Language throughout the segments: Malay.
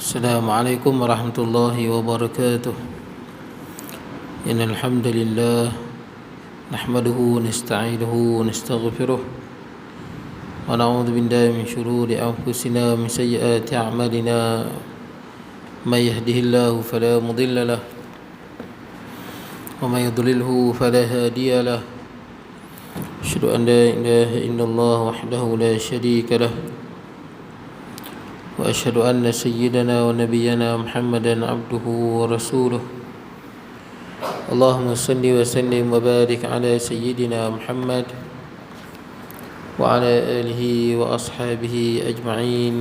السلام عليكم ورحمة الله وبركاته. إن الحمد لله نحمده ونستعينه ونستغفره ونعوذ بالله من شرور أنفسنا ومن سيئات أعمالنا. من يهده الله فلا مضل له ومن يضلله فلا هادي له. أشهد أن لا إله إلا الله وحده لا شريك له وأشهد أن سيدنا ونبينا محمدا عبده ورسوله. اللهم صل وسلم وبارك على سيدنا محمد وعلى آله وأصحابه أجمعين.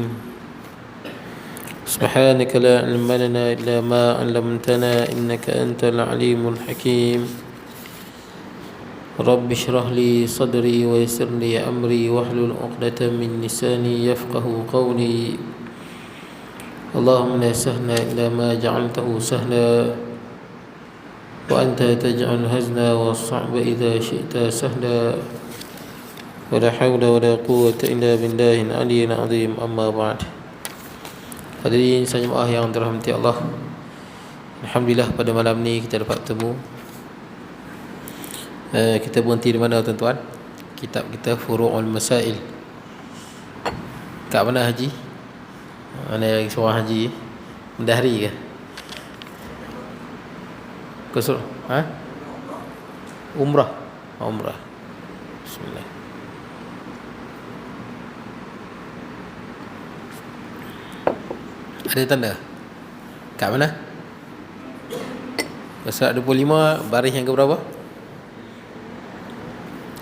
سبحانك لا علم لنا إلا ما علمتنا إنك أنت العليم الحكيم. رب اشرح لي صدري ويسر لي أمري واحلل عقدة من لساني يفقه قولي. اللهم لا سهل إلا ما جعلته سهلا وأنت تجعل الحزن والصعب إذا شئت سهلا. ولا حول ولا قوة إلا بالله العلي العظيم. أما بعد. Hadirin jemaah yang dirahmati Allah, alhamdulillah pada malam ni kita dapat bertemu. Kita berhenti di mana tuan-tuan? Kitab kita Furu'ul Masail. Kat mana Haji? Mana seorang Haji? Mendahari ke? Kusur? Umrah. Umrah. Bismillah. Ada tanda? Kat mana? Surat 25 baris yang ke berapa?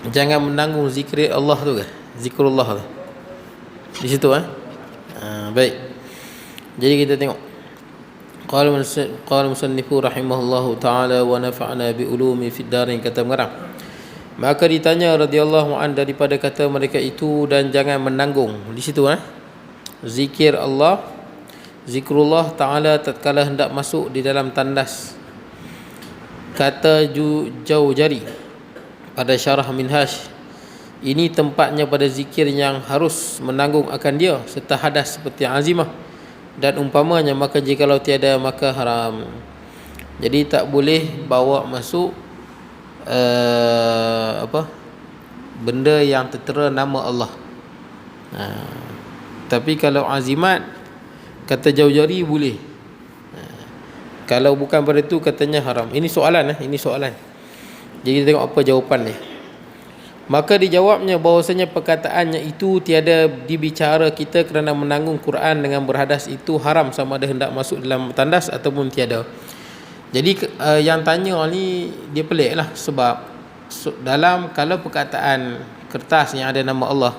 Jangan menanggung zikir Allah tu ke? Zikrullah tu. Di situ baik. Jadi kita tengok. Qala musannifu rahimahullahu taala wa nafa'ana bi ulumi fid darin, kata mengarang. Maka ditanya radhiyallahu an daripada kata mereka itu, dan jangan menanggung. Di situ zikir Allah, zikrullah taala tatkala hendak masuk di dalam tandas. Kata Jaujari pada syarah Minhaj, ini tempatnya pada zikir yang harus menanggung akan dia serta hadas seperti azimah dan umpamanya, maka jikalau tiada maka haram. Jadi tak boleh bawa masuk benda yang tertera nama Allah. Tapi kalau azimat, kata Jaujari boleh. Kalau bukan pada itu katanya haram. Ini soalan ini soalan. Jadi kita tengok apa jawapan ni. Maka dijawabnya bahawasanya perkataannya itu tiada dibicara kita kerana menanggung Quran dengan berhadas itu haram, sama ada hendak masuk dalam tandas ataupun tiada. Jadi yang tanya ni dia pelik lah, sebab dalam kalau perkataan kertas yang ada nama Allah,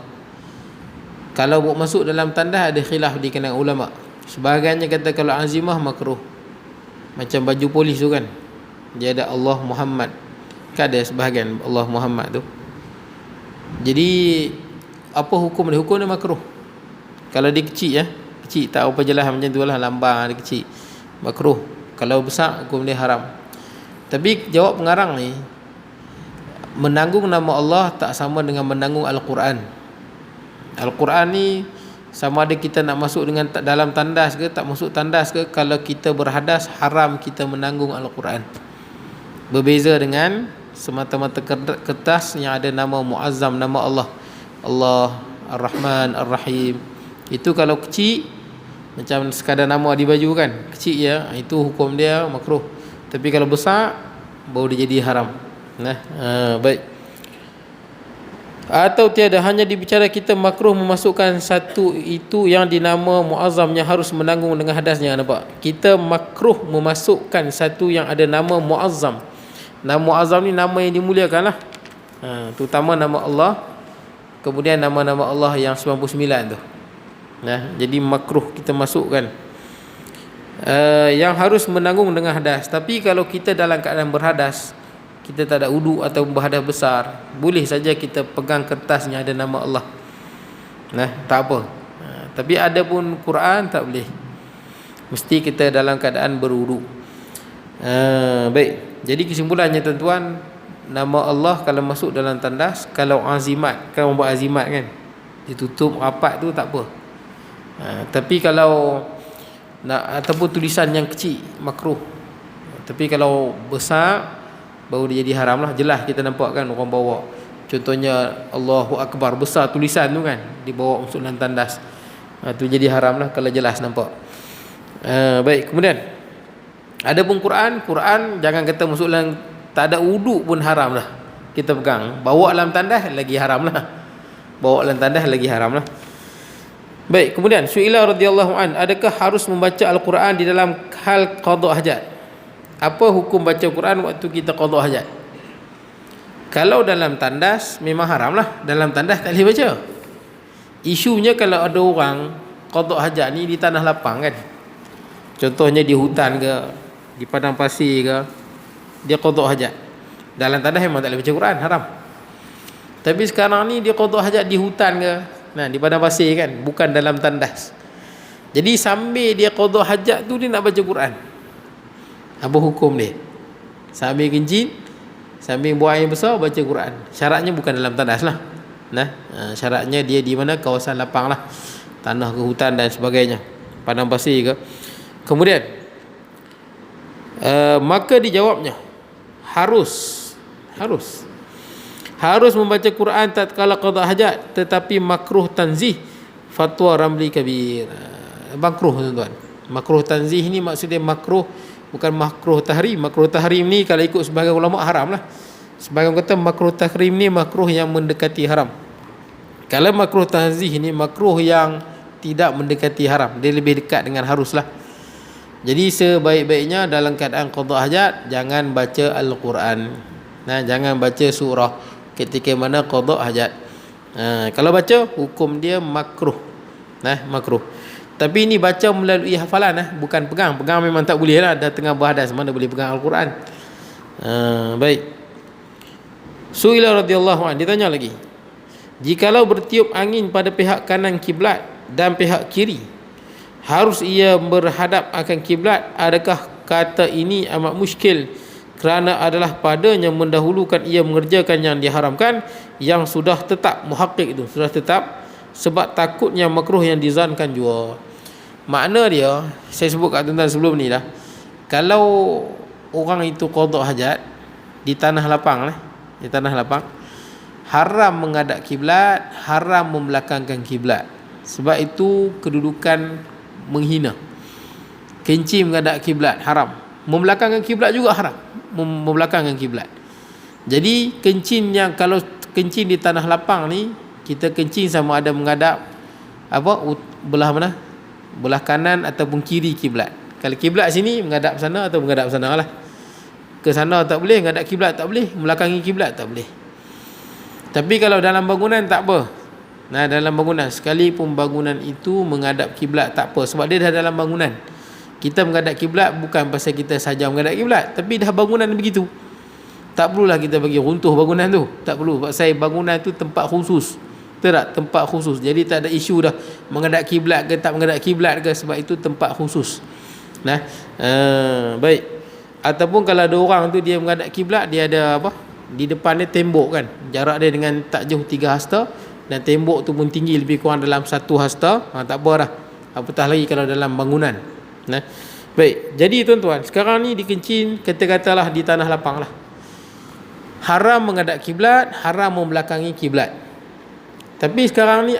kalau buat masuk dalam tandas ada khilaf di kalangan ulama. Sebahagiannya kata kalau azimah makruh, macam baju polis tu kan, dia ada Allah Muhammad, kan ada sebahagian Allah Muhammad tu. Jadi apa hukum dia? Hukum dia makruh. Kalau dia kecil kecil, tak apa jelas macam tu lah, lambang dia kecil, makruh. Kalau besar hukum dia haram. Tapi jawab pengarang ni, menanggung nama Allah tak sama dengan menanggung Al-Quran. Al-Quran ni sama ada kita nak masuk dengan dalam tandas ke, tak masuk tandas ke. Kalau kita berhadas, haram kita menanggung Al-Quran. Berbeza dengan semata-mata kertas yang ada nama muazzam, nama Allah, Allah Ar-Rahman Ar-Rahim. Itu kalau kecil, macam sekadar nama di baju kan, kecil itu hukum dia makruh. Tapi kalau besar, baru dia jadi haram. Baik. Atau tiada, hanya dibicara kita makruh memasukkan satu itu yang dinama muazzamnya harus menanggung dengan hadasnya. Nampak? Kita makruh memasukkan satu yang ada nama muazzam. Nama muazzam ni nama yang dimuliakan lah. Terutama nama Allah, kemudian nama-nama Allah yang 99 tu. Jadi makruh kita masukkan yang harus menanggung dengan hadas. Tapi kalau kita dalam keadaan berhadas, kita tak ada wudu atau berhadas besar, boleh saja kita pegang kertas yang ada nama Allah. Tak apa. Tapi ada pun Quran tak boleh. Mesti kita dalam keadaan berwudu. Baik. Jadi kesimpulannya tuan-tuan, nama Allah kalau masuk dalam tandas, kalau azimat, kan buat azimat kan, ditutup rapat tu tak apa. Tapi kalau ataupun tulisan yang kecil makruh. Tapi kalau besar baru dia jadi haram lah. Jelas kita nampak kan orang bawa, contohnya Allahu Akbar besar tulisan tu kan, dibawa masuk dalam tandas, tu jadi haram lah kalau jelas nampak. Baik, kemudian ada pun Quran jangan kata masuk dalam, tak ada wuduk pun haram lah kita pegang. Bawa dalam tandas lagi haram lah. Bawa dalam tandas lagi haram lah. Baik, kemudian Su'ila radhiyallahu an, adakah harus membaca Al-Quran di dalam hal qada hajat? Apa hukum baca Quran waktu kita qada hajat? Kalau dalam tandas memang haram lah. Dalam tandas tak boleh baca. Isunya kalau ada orang qada hajat ni di tanah lapang kan, contohnya di hutan ke, di padang pasir ke, dia qada hajat. Dalam tandas memang tak boleh baca Quran, haram. Tapi sekarang ni dia qada hajat di hutan ke, di padang pasir kan, bukan dalam tandas. Jadi sambil dia qada hajat tu dia nak baca Quran. Apa hukum dia? Sambil kencing, sambil buang air besar baca Quran. Syaratnya bukan dalam tandas lah. Syaratnya dia di mana, kawasan lapang lah, tanah ke hutan dan sebagainya, padang pasir ke. Kemudian maka dijawabnya harus membaca Quran tatkala qada hajat, tetapi makruh tanzih fatwa Ramli Kabir. Makruh tuan-tuan. Makruh tanzih ni maksudnya makruh, bukan makruh tahrim. Makruh tahrim ni kalau ikut sebahagian ulama haram lah. Sebahagian kata makruh tahrim ni makruh yang mendekati haram. Kalau makruh tanzih ni makruh yang tidak mendekati haram, dia lebih dekat dengan harus lah. Jadi sebaik-baiknya dalam keadaan qada hajat jangan baca Al-Quran. Jangan baca surah ketika mana qada hajat. Kalau baca hukum dia makruh. Makruh. Tapi ini baca melalui hafalan, bukan pegang. Pegang memang tak boleh lah, dah tengah berhadas mana boleh pegang Al-Quran. Baik. Su'ila radhiyallahu anhu, ditanya lagi, jikalau bertiup angin pada pihak kanan kiblat dan pihak kiri, harus ia berhadap akan kiblat? Adakah kata ini amat muskil kerana adalah padanya mendahulukan ia mengerjakan yang diharamkan, yang sudah tetap muhakkik itu, sudah tetap, sebab takutnya makruh yang dizankan jua. Makna dia, saya sebut kat tuan-tuan sebelum ni dah, kalau orang itu qada hajat di tanah lapang di tanah lapang, haram menghadap kiblat, haram membelakangkan kiblat. Sebab itu kedudukan menghina. Kencing menghadap kiblat haram, membelakangkan kiblat juga haram, membelakangkan kiblat. Jadi kencing yang, kalau kencing di tanah lapang ni, kita kencing sama ada menghadap belah mana? Belah kanan ataupun kiri kiblat. Kalau kiblat sini menghadap sana atau menghadap sana lah. Ke sana tak boleh, menghadap kiblat tak boleh, membelakangi kiblat tak boleh. Tapi kalau dalam bangunan tak apa. Dalam bangunan, sekalipun bangunan itu menghadap kiblat tak apa, sebab dia dah dalam bangunan. Kita menghadap kiblat bukan pasal kita saja menghadap kiblat, tapi dah bangunan begitu. Tak perlulah kita bagi runtuh bangunan tu. Tak perlu. Sebab bangunan tu tempat khusus. Tak, tempat khusus. Jadi tak ada isu dah menghadap kiblat ke tak menghadap kiblat ke, sebab itu tempat khusus. Baik. Ataupun kalau ada orang tu dia menghadap kiblat, dia ada di depan dia tembok kan. Jarak dia dengan tak jauh 3 hasta, dan tembok tu pun tinggi lebih kurang dalam 1 hasta. Tak apa dah. Apatah lagi kalau dalam bangunan. Baik. Jadi tuan-tuan, sekarang ni dikencing, kata-katalah di tanah lapang lah. Haram menghadap kiblat, haram membelakangi kiblat. Tapi sekarang ni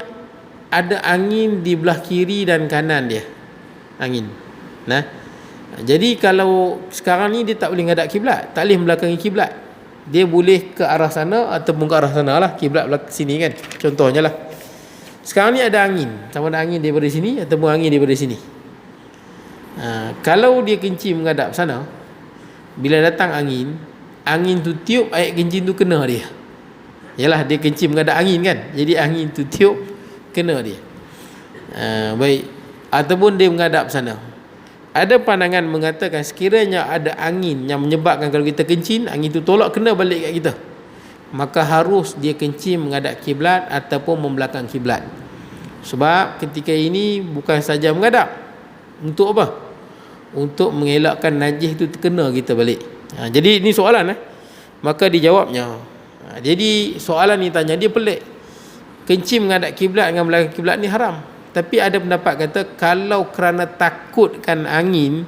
ada angin di belah kiri dan kanan dia. Angin. Jadi kalau sekarang ni dia tak boleh menghadap kiblat, tak boleh membelakangi kiblat. Dia boleh ke arah sana ataupun ke arah sana lah, kiblat belah sini kan. Contohnya lah. Sekarang ni ada angin, sama ada angin daripada sini ataupun angin daripada sini. Kalau dia kencing menghadap sana, bila datang angin tu tiup, air kencing tu kena dia. Yalah, dia kencing menghadap angin kan, jadi angin tu tiup kena dia. Baik. Ataupun dia menghadap sana. Ada pandangan mengatakan sekiranya ada angin yang menyebabkan kalau kita kencing, angin tu tolak kena balik kat kita, maka harus dia kencing menghadap kiblat ataupun membelakang kiblat. Sebab ketika ini bukan saja menghadap, untuk apa? Untuk mengelakkan najis itu terkena kita balik. Jadi ini soalan maka dijawabnya. Jadi soalan ni tanya, dia pelik. Kencing menghadap kiblat dengan belakang kiblat ni haram. Tapi ada pendapat kata kalau kerana takutkan angin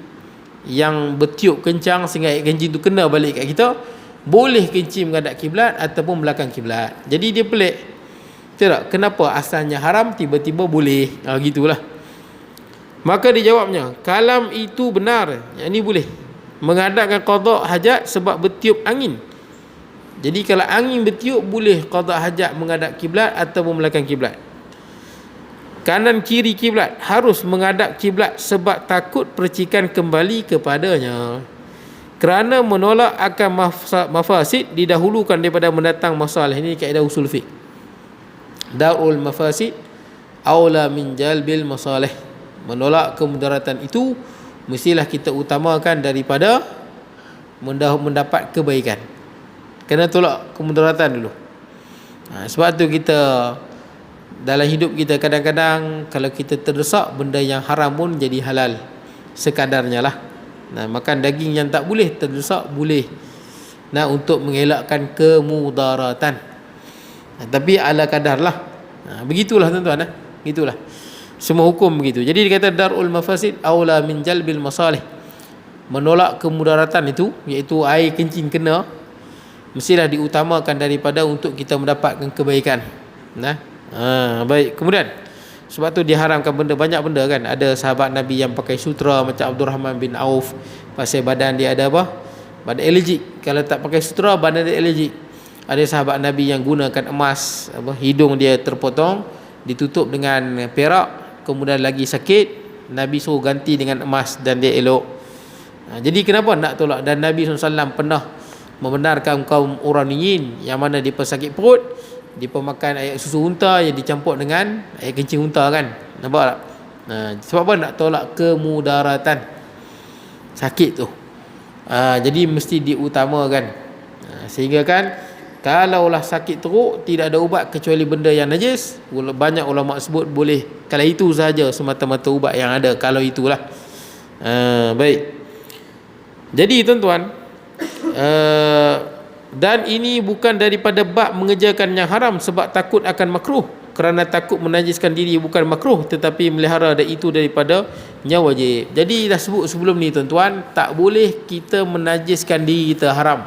yang bertiup kencang sehingga air kencing tu kena balik kat kita, boleh kencing menghadap kiblat ataupun belakang kiblat. Jadi dia pelik. Betul tak? Kenapa asalnya haram tiba-tiba boleh? Gitulah. Maka dia jawabnya, kalam itu benar. Yang ini boleh. Menghadapkan qada hajat sebab bertiup angin. Jadi kalau angin bertiup boleh qada hajat menghadap kiblat ataupun belakang kiblat. Kanan kiri kiblat harus menghadap kiblat sebab takut percikan kembali kepadanya. Kerana menolak akan mafasid didahulukan daripada mendatang masalah. Ini kaedah usul fiqh. Darul mafasid aula min jalbil masalih. Menolak kemudaratan itu mestilah kita utamakan daripada mendapat kebaikan. Kena tolak kemudaratan dulu. Sebab tu kita dalam hidup kita kadang-kadang kalau kita terdesak, benda yang haram pun jadi halal sekadarnya lah. Makan daging yang tak boleh, terdesak boleh. Untuk mengelakkan kemudaratan. Tapi ala kadar lah. Begitulah tuan-tuan. Begitulah. Semua hukum begitu. Jadi dia kata darul mafasid aula min jalbil masalih. Menolak kemudaratan itu, iaitu air kencing kena, mestilah diutamakan daripada untuk kita mendapatkan kebaikan. Baik. Kemudian sebab tu diharamkan banyak benda kan. Ada sahabat Nabi yang pakai sutra macam Abdul Rahman bin Auf, pasal badan dia ada apa? Badan alergik. Kalau tak pakai sutra, badan dia alergik. Ada sahabat Nabi yang gunakan emas, hidung dia terpotong, ditutup dengan perak, kemudian lagi sakit, Nabi suruh ganti dengan emas dan dia elok. Jadi kenapa nak tolak? Dan Nabi SAW pernah membenarkan kaum Uraniyin yang mana dia pesakit perut, dia pemakan air susu unta yang dicampur dengan air kencing unta kan. Nampak tak? Sebab apa? Nak tolak kemudaratan sakit tu. Jadi mesti diutamakan. Sehingga kan kalaulah sakit teruk, tidak ada ubat kecuali benda yang najis. Banyak ulama sebut boleh kalau itu sahaja semata-mata ubat yang ada, kalau itulah. Baik. Jadi tuan-tuan, dan ini bukan daripada bab mengerjakan yang haram sebab takut akan makruh. Kerana takut menajiskan diri bukan makruh, tetapi melihara itu daripada yang wajib. Jadi dah sebut sebelum ni tuan-tuan, tak boleh kita menajiskan diri kita, haram.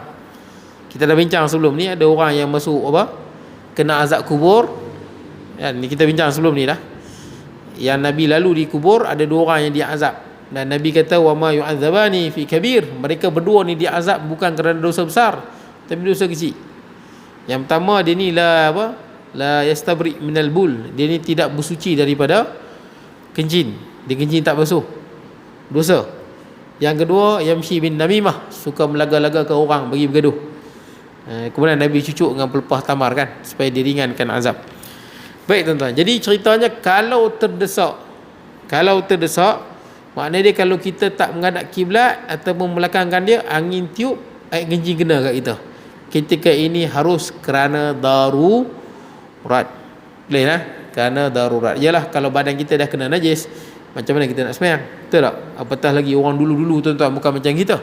Kita dah bincang sebelum ni, ada orang yang masuk kena azab kubur. Ni kita bincang sebelum ni dah. Yang Nabi lalu di kubur, ada 2 orang yang diazab. Dan Nabi kata wa ma yu'adzabani fi kabir. Mereka berdua ni diazab bukan kerana dosa besar, tapi dosa kecil. Yang pertama, dia ni la yastabri minal bul. Dia ni tidak bersuci daripada kencing. Dia kencing tak basuh, dosa. Yang kedua, yamshi bin namimah, suka melaga-laga ke orang, bagi bergaduh. Kemudian Nabi cucuk dengan pelepah tamar kan, supaya diringankan azab. Baik tuan-tuan, jadi ceritanya kalau terdesak, maknanya dia kalau kita tak menghadap kiblat ataupun melakangkan dia, angin tiup, air kencing kena kat kita. Ketika ini harus kerana darurat. Boleh lah, kerana darurat. Yalah, kalau badan kita dah kena najis, macam mana kita nak sembahyang? Betul tak? Apatah lagi orang dulu-dulu tuan-tuan, bukan macam kita.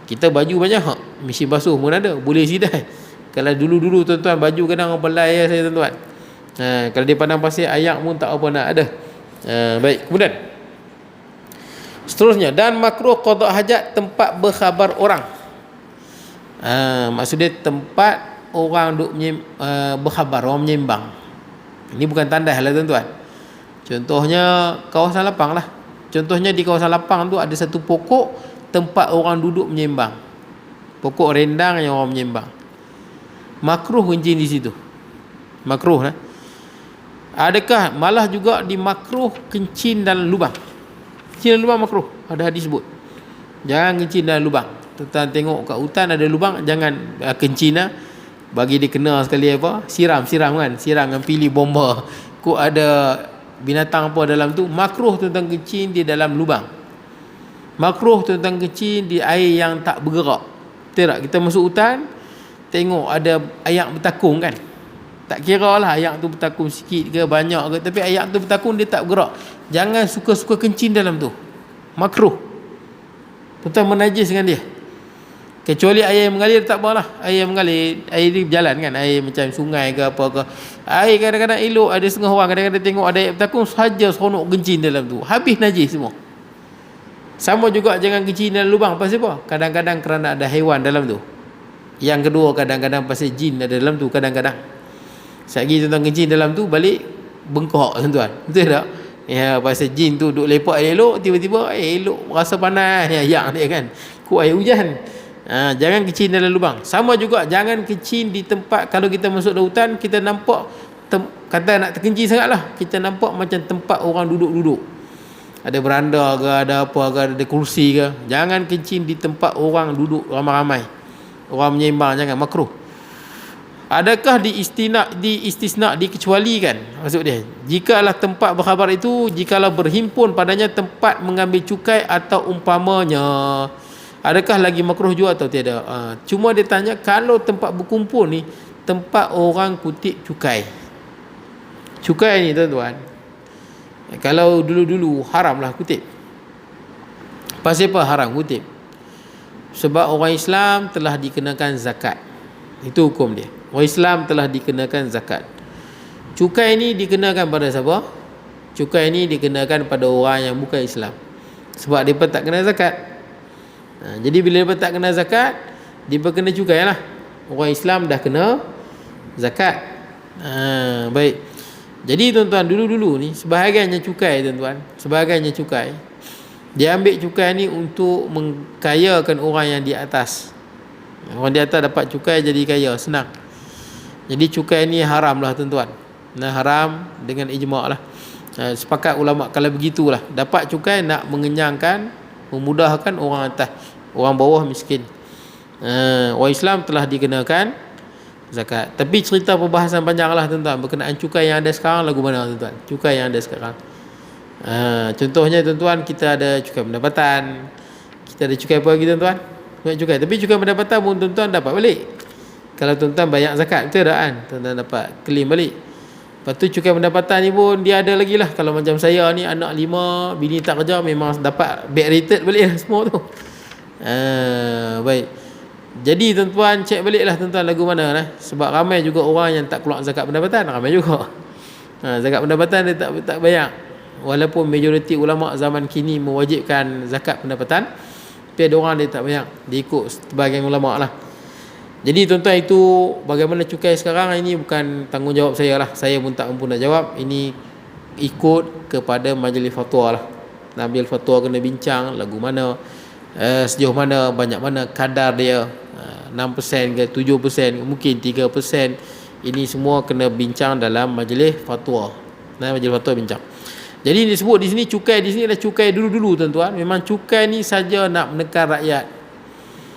Kita baju banyak, mesin basuh pun ada, boleh sidai. Kalau dulu-dulu tuan-tuan, baju kadang orang belai saya tuan-tuan. Kalau dia pandang pasir, ayak pun tak apa nak ada. Baik, kemudian seterusnya, dan makruh qada hajat tempat berkhabar orang. Maksudnya tempat orang duk berkhabar, orang menyembang. Ini bukan tandas lah tuan-tuan. Contohnya kawasan lapang lah. Contohnya di kawasan lapang tu ada satu pokok tempat orang duduk menyembang. Pokok rendang yang orang menyembang. Makruh kencing di situ. Makruh lah. Adakah malah juga di makruh kencing dalam lubang? Kencing dalam lubang makruh. Ada hadis sebut. Jangan kencing dalam lubang. Tuan tengok kat hutan ada lubang, jangan kencing lah. Bagi dia kena sekali siram kan. Siram dengan pilih bomba. Kok ada binatang apa dalam tu. Makruh tentang kencing di dalam lubang. Makruh tentang kencing di air yang tak bergerak. Betul tak? Kita masuk hutan, tengok ada ayak bertakung kan. Tak kira lah ayak tu bertakung sikit ke banyak ke, tapi ayak tu bertakung, dia tak bergerak. Jangan suka-suka kencing dalam tu. Makruh. Tuan menajis dengan dia. Kecuali air yang mengalir tak apalah. Air yang mengalir, air di berjalan kan, air macam sungai ke apa ke. Air kadang-kadang elok, ada setengah orang kadang-kadang tengok ada air bertakung saja seronok kencing dalam tu. Habis najis semua. Sama juga jangan kencing dalam lubang. Pasal apa? Kadang-kadang kerana ada haiwan dalam tu. Yang kedua, kadang-kadang pasal jin ada dalam tu kadang-kadang. Sekali tuan-tuan kencing dalam tu, balik bengkok tuan-tuan. Betul tak? Ya, pasal jin tu duk lepak air elok, tiba-tiba air elok rasa panas yang dia kan. Ku air hujan. Jangan kecil dalam lubang. Sama juga jangan kecil di tempat, kalau kita masuk dalam hutan kita nampak kata nak terkencing sangatlah, kita nampak macam tempat orang duduk-duduk, ada beranda ke, ada apa ke, ada kursi ke. Jangan kencing di tempat orang duduk ramai-ramai, orang menyembang, jangan, makruh. Adakah istisna dikecualikan? Maksud dia, jikalah tempat berkhabar itu, jikalau berhimpun padanya tempat mengambil cukai atau umpamanya, adakah lagi makruh juga atau tiada? Cuma dia tanya kalau tempat berkumpul ni tempat orang kutip cukai. Cukai ni tuan-tuan, kalau dulu-dulu haramlah kutip. Pasal apa haram kutip? Sebab orang Islam telah dikenakan zakat. Itu hukum dia. Orang Islam telah dikenakan zakat. Cukai ni dikenakan pada siapa? Cukai ni dikenakan pada orang yang bukan Islam. Sebab mereka tak kena zakat. Jadi bila mereka tak kena zakat, mereka kena cukai lah. Orang Islam dah kena zakat. Baik. Jadi tuan-tuan, dulu-dulu ni sebahagiannya cukai tuan-tuan. Sebahagiannya cukai. Dia ambil cukai ni untuk mengkayakan orang yang di atas. Orang di atas dapat cukai jadi kaya, senang. Jadi cukai ni haram lah tuan-tuan. Haram dengan ijma' lah. Sepakat ulama' kalau begitulah. Dapat cukai nak mengenyangkan, memudahkan orang atas, orang bawah miskin. Orang Islam telah dikenakan zakat. Tapi cerita perbahasan panjang lah tuan-tuan berkenaan cukai yang ada sekarang lagu mana tuan-tuan. Cukai yang ada sekarang, contohnya tuan-tuan, kita ada cukai pendapatan, kita ada cukai apa lagi tuan-tuan? Cukai. Tapi cukai pendapatan pun tuan-tuan dapat balik kalau tuan-tuan bayar zakat, betul tak kan? Tuan-tuan dapat claim balik. Lepas tu cukai pendapatan ni pun dia ada lagi lah. Kalau macam saya ni anak 5, bini tak kerja, memang dapat backdated balik lah semua tu. Baik. Jadi tuan-tuan cek balik lah tuan-tuan lagu mana lah. Sebab ramai juga orang yang tak keluar zakat pendapatan, ramai juga. Zakat pendapatan dia tak bayar. Walaupun majoriti ulama zaman kini mewajibkan zakat pendapatan, tapi ada orang dia tak bayar, dia ikut sebahagian ulama lah. Jadi tuan-tuan, itu bagaimana cukai sekarang ini bukan tanggungjawab saya lah. Saya pun tak mampu nak jawab. Ini ikut kepada majlis fatwa lah. Ambil fatwa kena bincang lagu mana, sejauh mana, banyak mana kadar dia, 6% ke 7%, mungkin 3%. Ini semua kena bincang dalam majlis fatwa. Majlis fatwa bincang. Jadi disebut di sini cukai, di sini adalah cukai dulu-dulu tuan-tuan. Memang cukai ni saja nak menekan rakyat.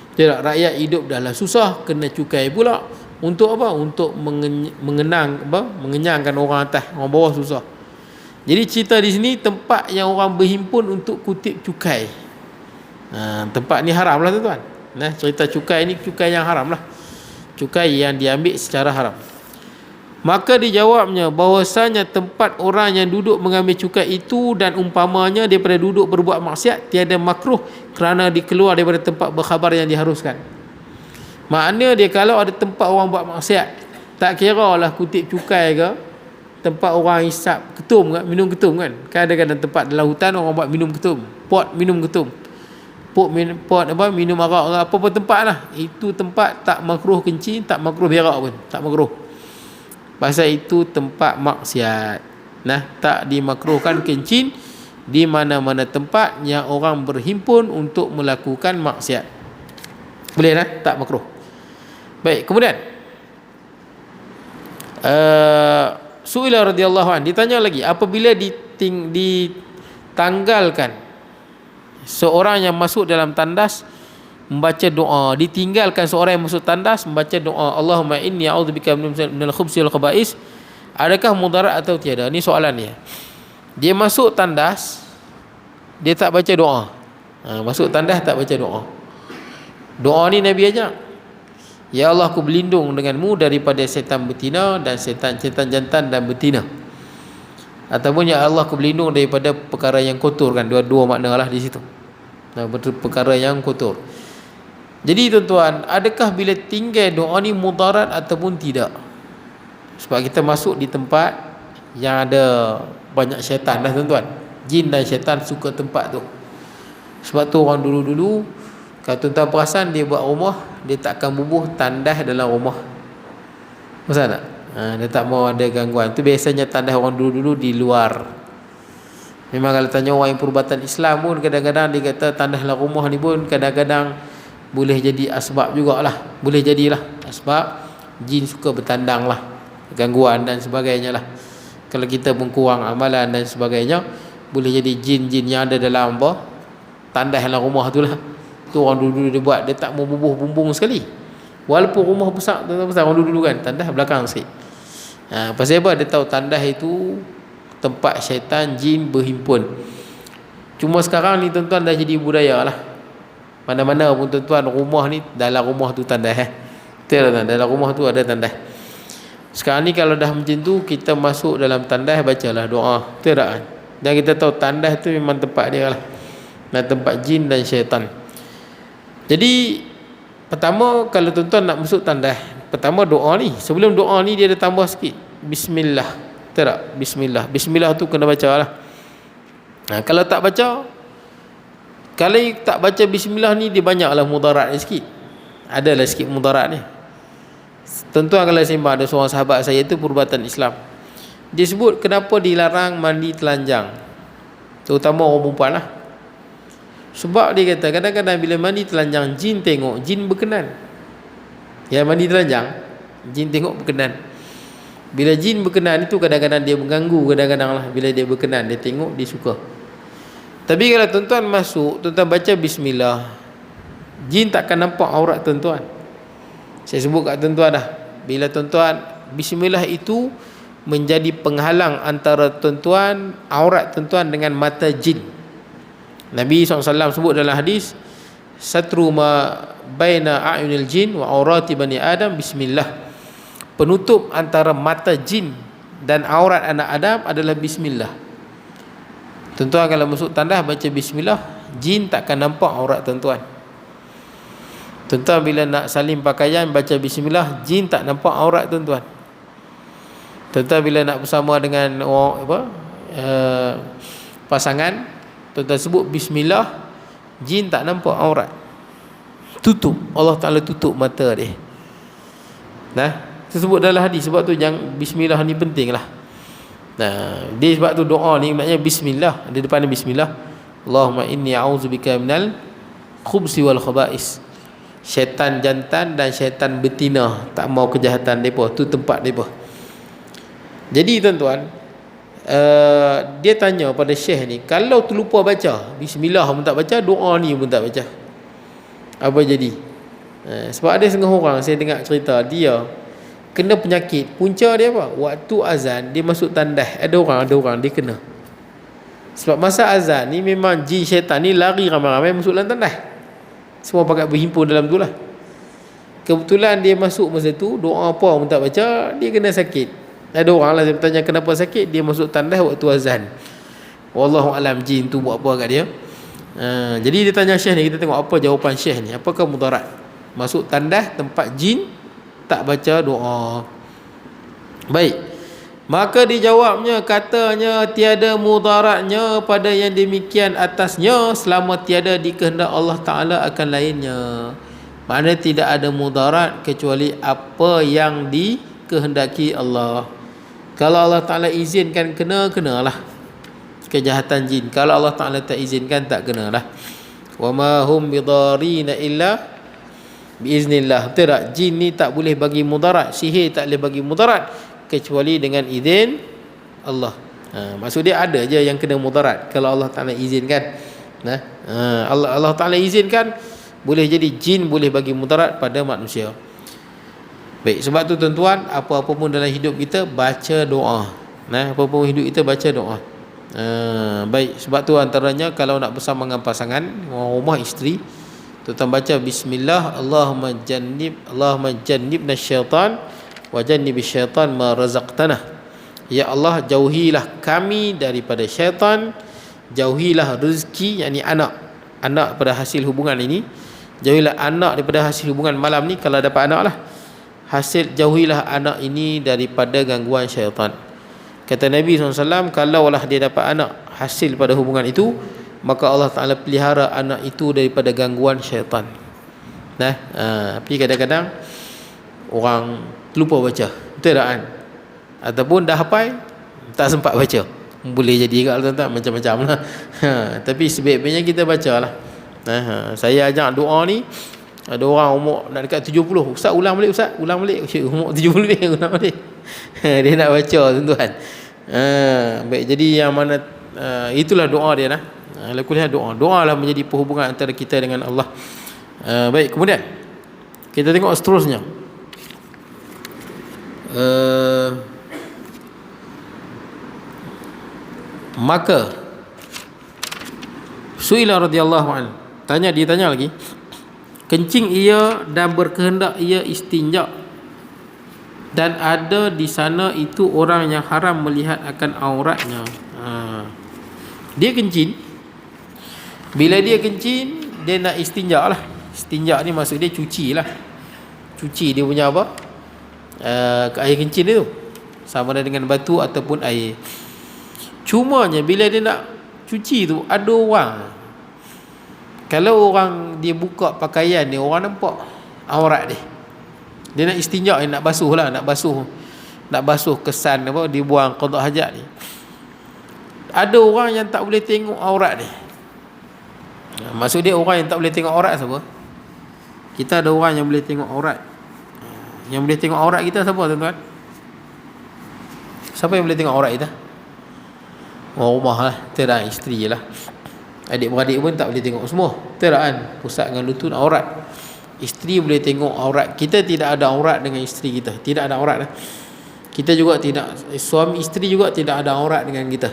Tidak, rakyat hidup dahlah susah, kena cukai pula. Untuk apa? Untuk mengenyangkan orang atas, orang bawah susah. Jadi cerita di sini tempat yang orang berhimpun untuk kutip cukai. Tempat ni haram lah tuan-tuan. Cerita cukai ni cukai yang haram lah. Cukai yang diambil secara haram. Maka dijawabnya bahwasanya tempat orang yang duduk mengambil cukai itu dan umpamanya daripada duduk berbuat maksiat tiada makruh kerana dikeluar daripada tempat berkhabar yang diharuskan. Maknanya dia kalau ada tempat orang buat maksiat, tak kira lah kutip cukai ke, tempat orang hisap ketum ke, minum ketum kan. Kadang-kadang tempat dalam hutan orang buat minum ketum, pot minum ketum, pot minum arak ke, apa-apa tempat lah. Itu tempat tak makruh kencing, tak makruh berak pun, tak makruh. Pasal itu tempat maksiat. Tak dimakruhkan kencing di mana-mana tempat yang orang berhimpun untuk melakukan maksiat. Boleh tak makruh. Baik, kemudian Su'ila radhiyallahu anhu, ditanya lagi, apabila ditanggalkan seorang yang masuk dalam tandas membaca doa, ditinggalkan seorang yang masuk tandas membaca doa Allahumma inni a'udzubika minal khubsi wal khaba'is, adakah mudarat atau tiada? Ini soalan dia. Dia masuk tandas, dia tak baca doa. Masuk tandas tak baca doa. Doa ni Nabi ajak, ya Allah, aku berlindung denganmu daripada setan betina dan setan jantan dan betina. Ataupun ya Allah, aku berlindung daripada perkara yang kotor kan. Dua makna lah di situ. Perkara yang kotor. Jadi tuan-tuan, adakah bila tinggal doa ni mudarat ataupun tidak? Sebab kita masuk di tempat yang ada banyak syaitan dah tuan-tuan. Jin dan syaitan suka tempat tu. Sebab tu orang dulu-dulu, kalau tuan-tuan perasan, dia buat rumah, dia takkan bubuh tandas dalam rumah. Maksud tak? Dia tak mau ada gangguan. Tu biasanya tandas orang dulu-dulu di luar. Memang kalau tanya orang yang perubatan Islam pun, kadang-kadang dia kata tandas dalam rumah ni pun kadang-kadang boleh jadi asbab jugalah. Boleh jadilah asbab jin suka bertandang lah, gangguan dan sebagainya lah. Kalau kita pun kurang amalan dan sebagainya, boleh jadi jin-jin yang ada dalam apa, tandas dalam rumah tu lah. Tu orang dulu-dulu dia buat. Dia tak mau bubuh bumbung sekali, walaupun rumah besar. Orang dulu-dulu kan tandas belakang sikit. Pasal apa? Dia tahu tandas itu tempat syaitan jin berhimpun. Cuma sekarang ni tuan-tuan dah jadi budaya lah. Mana-mana pun tuan-tuan, rumah ni, dalam rumah tu tandas betul tak? Dalam rumah tu ada tandas. Sekarang ni kalau dah macam tu, kita masuk dalam tandas, bacalah doa, betul tak? Dan kita tahu tandas tu memang tempat dia lah, dan tempat jin dan syaitan. Jadi pertama, kalau tuan-tuan nak masuk tandas, pertama doa ni. Sebelum doa ni dia ada tambah sikit, bismillah, betul tak? Bismillah. Bismillah tu kena baca lah. Kalau tak baca, kalau tak baca bismillah ni, dia banyaklah mudarat dia sikit. Adalah sikit mudarat ni. Tuan-tuan kalau sembah, ada seorang sahabat saya tu perubatan Islam. Dia sebut kenapa dilarang mandi telanjang, terutama orang perempuan lah. Sebab dia kata kadang-kadang bila mandi telanjang, jin tengok, jin berkenan. Ya, mandi telanjang, jin tengok berkenan. Bila jin berkenan itu kadang-kadang dia mengganggu, kadang-kadang lah bila dia berkenan, dia tengok, dia suka. Tapi kalau tuan-tuan masuk, tuan-tuan baca bismillah, jin takkan nampak aurat tuan-tuan. Saya sebut kat tuan-tuan dah, bila tuan-tuan bismillah itu menjadi penghalang antara tuan-tuan, aurat tuan-tuan dengan mata jin. Nabi SAW sebut dalam hadis, satru ma baina a'yunil jin wa aurati bani adam bismillah. Penutup antara mata jin dan aurat anak Adam adalah bismillah. Tuan-tuan kalau masuk tandas baca bismillah, jin takkan nampak aurat tuan-tuan. Tuan-tuan bila nak salim pakaian baca bismillah, jin tak nampak aurat tuan-tuan. Tuan-tuan bila nak bersama dengan orang pasangan, tuan-tuan sebut bismillah, jin tak nampak aurat. Tutup, Allah Ta'ala tutup mata dia. Tersebut dalam hadis. Sebab tu yang bismillah ni penting lah. Dia sebab tu doa ni maknanya bismillah, di depan bismillah. Allahumma inni a'udzubika minal khubsi wal khaba'is. Syaitan jantan dan syaitan betina tak mau kejahatan depa, tu tempat depa. Jadi tuan-tuan, dia tanya pada syekh ni, kalau terlupa baca bismillah pun tak baca, doa ni pun tak baca, apa jadi? Sebab ada setengah orang saya dengar cerita, dia kena penyakit. Punca dia apa? Waktu azan dia masuk tandas. Ada orang dia kena. Sebab masa azan ni memang jin syaitan ni lari ramai-ramai masuk dalam tandas. Semua pakat berhimpun dalam tu lah. Kebetulan dia masuk masa tu, doa apa pun tak baca, dia kena sakit. Ada orang lah, saya bertanya kenapa sakit, dia masuk tandas waktu azan. Wallahu alam jin tu buat apa kat dia. Jadi dia tanya syekh ni, kita tengok apa jawapan syekh ni. Apakah mudarat masuk tandas tempat jin tak baca doa? Baik, maka dijawabnya, katanya tiada mudaratnya pada yang demikian atasnya selama tiada dikehendak Allah Ta'ala akan lainnya. Maknanya tidak ada mudarat kecuali apa yang dikehendaki Allah. Kalau Allah Ta'ala izinkan kena, kenalah kejahatan jin. Kalau Allah Ta'ala tak izinkan, tak kenalah. Wa ma hum bidarina illa biiznillah. Betul tak? Jin ni tak boleh bagi mudarat, sihir tak boleh bagi mudarat kecuali dengan izin Allah. Maksud dia ada je yang kena mudarat kalau Allah Ta'ala izinkan. Allah Ta'ala izinkan, boleh jadi jin boleh bagi mudarat pada manusia. Baik, sebab tu tuan-tuan, apa-apa pun dalam hidup kita baca doa. Apa-apa pun hidup kita baca doa. Baik, sebab tu antaranya kalau nak bersama dengan pasangan, orang rumah, isteri, tuan baca bismillah, Allahumma jannibna syaitan wa jannibish syaitan ma razaqtana. Ya Allah, jauhilah kami daripada syaitan, jauhilah rezeki, yakni anak pada hasil hubungan ini, Jauhilah anak daripada hasil hubungan malam ni kalau dapat anak lah. Jauhilah anak ini daripada gangguan syaitan. Kata Nabi SAW, kalaulah dia dapat anak hasil pada hubungan itu, maka Allah Ta'ala pelihara anak itu daripada gangguan syaitan. Tapi kadang-kadang orang lupa baca, betul tak kan? Ataupun dah hafal tak sempat baca. Boleh jadi juga tuan-tuan, macam-macam lah. Tapi sebaik-baiknya kita baca lah. Saya ajak doa ni, ada orang umur nak dekat 70, Ustaz ulang balik, Ustaz ulang balik. Umur 70 lebih ulang balik. Dia nak baca tuan-tuan. Baik, jadi yang mana itulah doa dia lah. Lakulah doa lah menjadi perhubungan antara kita dengan Allah. Baik, kemudian kita tengok seterusnya. Maka Suila radhiyallahu anhu, dia tanya lagi, kencing ia dan berkehendak ia istinja, dan ada di sana itu orang yang haram melihat akan auratnya. Dia kencing, bila dia kencing dia nak istinja lah. Istinja ni maksud dia cuci lah, cuci dia punya apa, air kencing dia tu, sama ada dengan batu ataupun air. Cumanya bila dia nak cuci tu, ada orang, kalau orang dia buka pakaian dia, orang nampak aurat dia. Dia nak istinja, dia nak basuh lah, nak basuh kesan apa, dia buang qada hajat ni. Ada orang yang tak boleh tengok aurat dia. Maksud dia orang yang tak boleh tengok aurat siapa? Kita ada orang yang boleh tengok aurat. Yang boleh tengok aurat kita siapa tuan-tuan? Siapa yang boleh tengok aurat kita? Orang rumah lah, tidak isteri je lah. Adik-beradik pun tak boleh tengok semua, tidak kan? Pusat dengan lutut aurat. Isteri boleh tengok aurat. Kita tidak ada aurat dengan isteri kita, tidak ada aurat lah. Kita juga tidak, suami isteri juga tidak ada aurat dengan kita.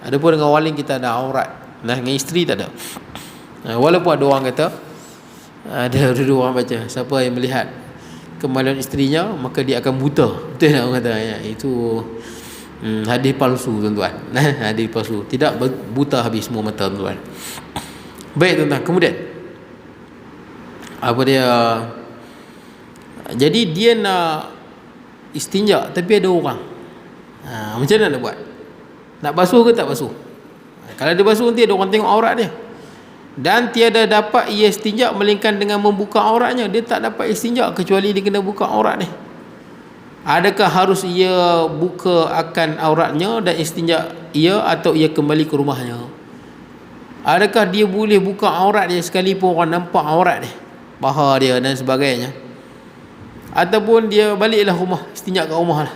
Adapun dengan waling kita ada aurat. Dengan isteri tak ada. Walaupun ada orang kata, ada dua orang baca, siapa yang melihat kemaluan isterinya maka dia akan buta. Betul tak orang kata? Itu hadis palsu tuan-tuan. Hadis palsu, tidak buta habis semua mata tuan-tuan. Baik tuan-tuan, kemudian apa dia, jadi dia nak istinja tapi ada orang. Macam mana nak buat? Nak basuh ke tak basuh? Kalau dia basuh nanti ada orang tengok aurat dia. Dan tiada dapat ia istinja melainkan dengan membuka auratnya. Dia tak dapat istinja kecuali dia kena buka aurat dia. Adakah harus ia buka akan auratnya dan istinja ia, atau ia kembali ke rumahnya? Adakah dia boleh buka aurat dia sekalipun orang nampak aurat dia, paha dia dan sebagainya, ataupun dia baliklah rumah, istinja kat rumah lah?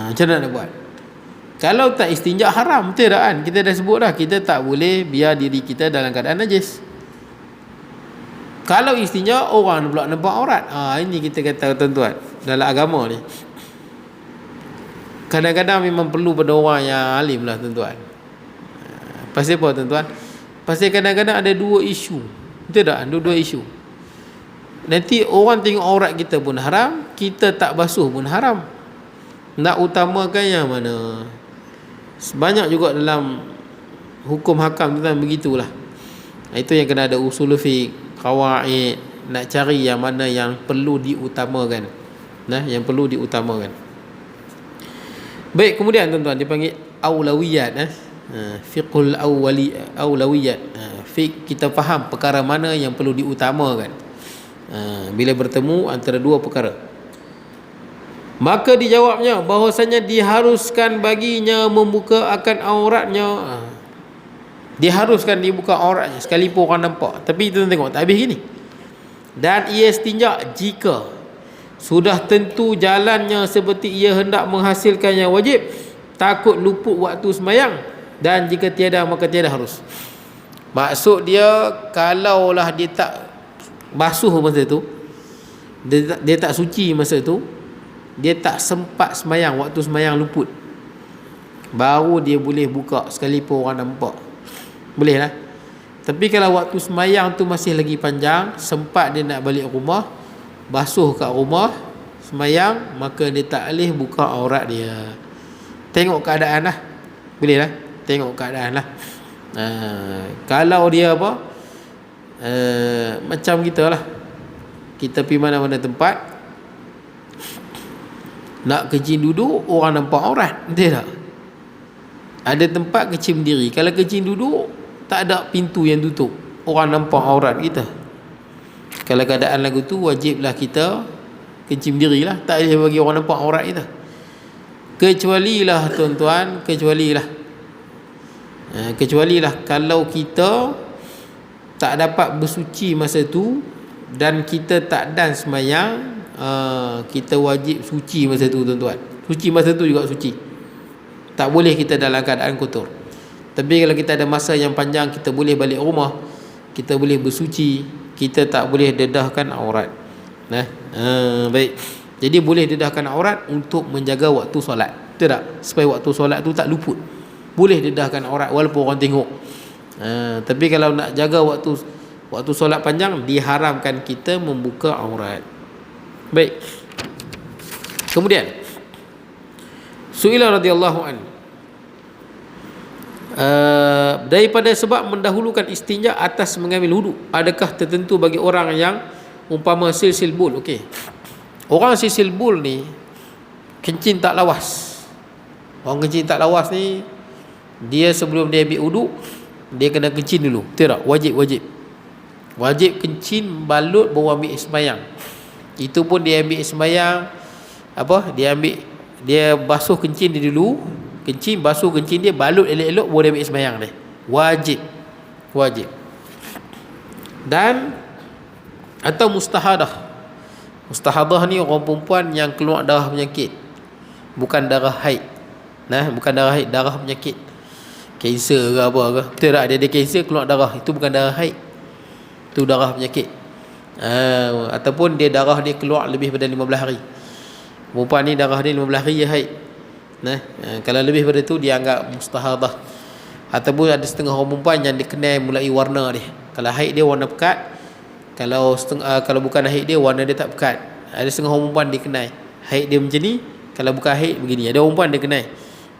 Macam mana nak buat? Kalau tak istinja haram, betul tak kan? Kita dah sebut dah, kita tak boleh biar diri kita dalam keadaan najis. Kalau istinja orang pula nampak aurat, ini kita kata tuan-tuan, dalam agama ni kadang-kadang memang perlu pada orang yang alim lah tuan-tuan. Pasal apa tuan-tuan? Pasal kadang-kadang ada dua isu, betul tak? Ada dua isu. Nanti orang tengok aurat kita pun haram, kita tak basuh pun haram. Nak utamakan yang mana? Sebanyak juga dalam hukum hakam tuan, begitulah. Itu yang kena ada usul fiqh, qawaid, nak cari yang mana yang perlu diutamakan. Yang perlu diutamakan. Baik, kemudian tuan-tuan dipanggil aulawiyat. Fiqhul aulawiyat. Fiqh, kita faham perkara mana yang perlu diutamakan bila bertemu antara dua perkara. Maka dijawabnya bahwasanya diharuskan baginya membuka akan auratnya. Diharuskan dibuka auratnya sekalipun orang nampak. Tapi kita tengok tak habis gini. Dan ia istinja jika sudah tentu jalannya seperti ia hendak menghasilkan yang wajib, takut luput waktu sembahyang, dan jika tiada maka tiada harus. Maksud dia, kalaulah dia tak basuh masa tu, dia tak suci masa tu, dia tak sempat sembahyang, waktu sembahyang luput, baru dia boleh buka sekalipun orang nampak, boleh lah. Tapi kalau waktu sembahyang tu masih lagi panjang, sempat dia nak balik rumah, basuh kat rumah, sembahyang, maka dia tak boleh buka aurat dia. Tengok keadaan lah, boleh lah, tengok keadaan lah. Kalau dia apa, Macam kita lah, kita pergi mana-mana tempat, nak kencing duduk, orang nampak aurat, betul tak? Ada tempat kencing berdiri, kalau kencing duduk tak ada pintu yang tutup, orang nampak aurat kita. Kalau keadaan lagu tu, wajiblah kita kencing berdiri lah, tak boleh bagi orang nampak aurat kita. Kecualilah tuan-tuan, kecualilah kalau kita tak dapat bersuci masa tu dan kita tak dan sembahyang, kita wajib suci masa tu tuan-tuan. Suci masa tu juga suci, tak boleh kita dalam keadaan kotor. Tapi kalau kita ada masa yang panjang, kita boleh balik rumah, kita boleh bersuci, kita tak boleh dedahkan aurat. Baik. Jadi boleh dedahkan aurat untuk menjaga waktu solat, betul tak? Supaya waktu solat tu tak luput. Boleh dedahkan aurat walaupun orang tengok. Tapi kalau nak jaga waktu solat panjang, diharamkan kita membuka aurat. Baik. Kemudian Su'ila radhiyallahu an, daripada sebab mendahulukan istinja atas mengambil wudu, adakah tertentu bagi orang yang umpama silsil bul? Okey, orang silsil bul ni kencing tak lawas. Orang kencing tak lawas ni, dia sebelum dia ambil wudu, dia kena kencing dulu, betul tak? Wajib kencing balut baru ambil sembahyang. Itu pun dia ambil sembahyang dia basuh kencing dia dulu, kencing basuh kencing dia, balut elok-elok baru dia ambil sembahyang dia. Wajib. Dan atau mustahadah ni orang perempuan yang keluar darah penyakit, bukan darah haid. Bukan darah haid, darah penyakit, kanser ke apa ke, betul tak? Dia ada kanser keluar darah, itu bukan darah haid, itu darah penyakit. Ataupun dia darah dia keluar lebih pada 15 hari. Perempuan ni darah dia 15 hari je haid. Kalau lebih pada tu dia anggap mustahadah. Ataupun ada setengah orang perempuan yang dikenal mulai warna dia. Kalau haid dia warna pekat, kalau bukan haid dia warna dia tak pekat. Ada setengah orang perempuan dikenal haid dia macam ni, kalau bukan haid begini. Ada orang perempuan dia kenal,